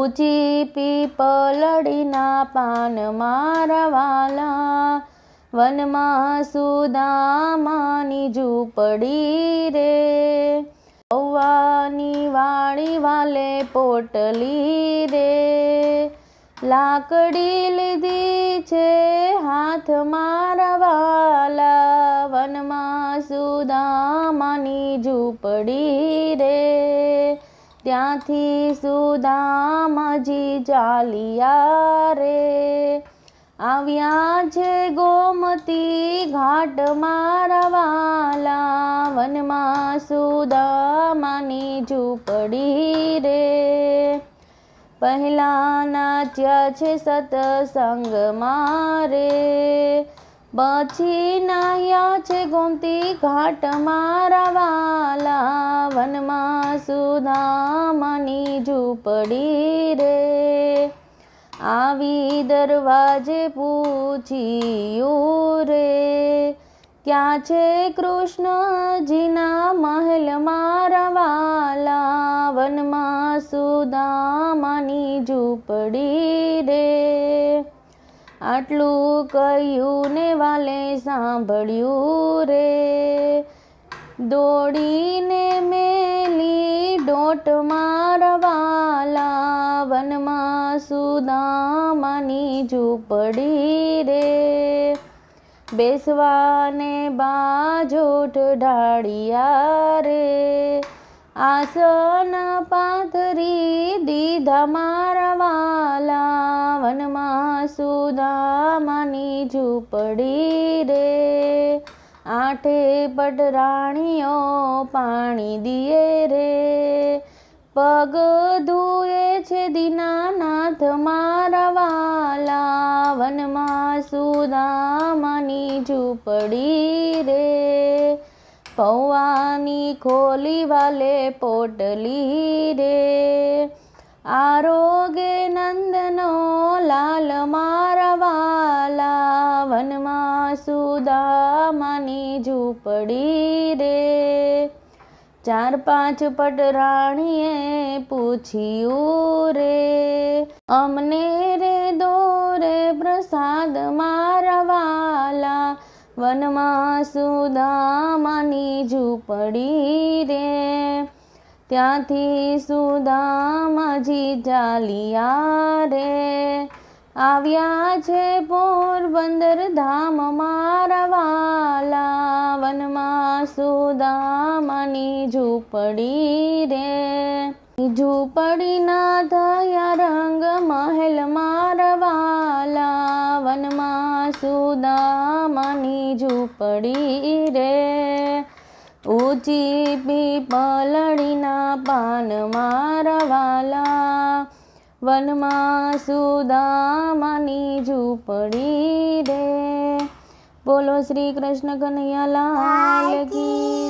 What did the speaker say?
ઊંચી પીપલડીના પાન મારા વાલા, વનમાં સુદામાની ઝૂંપડી રે, પૌવાની વાળી વાલે પોટલી રે, લાકડી લીધી છે હાથ મારા વાલા, વનમાં સુદામાની ઝૂંપડી રે, ત્યાંથી સુદામાજી ચાલ્યા રે, આવ્યા છે ગોમતી ઘાટ મારા વાલા, વનમાં સુદામાની ઝૂંપડી રે, પહેલા નાચ્યા છે સતસંગ મારે, પછી નાહ્યા છે ગોમતી ઘાટ મારા વાલા, વનમાં સુદામાની ઝૂંપડી રે, આવી દરવાજે પૂછ્યું રે, ક્યાં છે કૃષ્ણજીના મહેલ મારા વાલા, વનમાં સુદામાની ઝૂંપડી રે, આટલું કહ્યું ને વાલે સાંભળ્યું રે, દોડીને મેલી ડોટ મારા વાલા, વનમાં સુદામાની ઝૂંપડી રે, બેસવાને બાજોઠ ઢાળિયા રે, આસન પાથરી દીધા મારા વાલા, વનમાં સુદામાની ઝૂંપડી રે, આઠે પટરાણીઓ પાણી દિયે રે, પગ ધુએ છે દીનાનાથ મારા વાલા, વનમાં સુદામાની ઝૂંપડી રે, પૌવાની ખોલી વાલે પોટલી રે, આરોગે નંદનો લાલ મારા વાલા, વનમાં સુદામાની ઝૂંપડી રે, ચાર પાંચ પટરાણીએ પૂછ્યું રે, અમને રે દોરે પ્રસાદ મારા વાલા, વનમાં સુદામાની ઝૂંપડી રે, ત્યાંથી સુદામાજી ચાલ્યા રે, આવ્યા છે પોરબંદર ધામ મારા વાલા, વનમાં સુદામાની ઝૂંપડી રે, ઝૂંપડીના થયા રંગ મહેલ મારા વાલા, વનમાં સુદામાની ઝૂંપડી રે, ઊંચી પીપલડીના પાન મારા વાલા, વનમાં સુદામાની ઝૂંપડી રે. બોલો શ્રી કૃષ્ણ કનૈયા લાલ કી.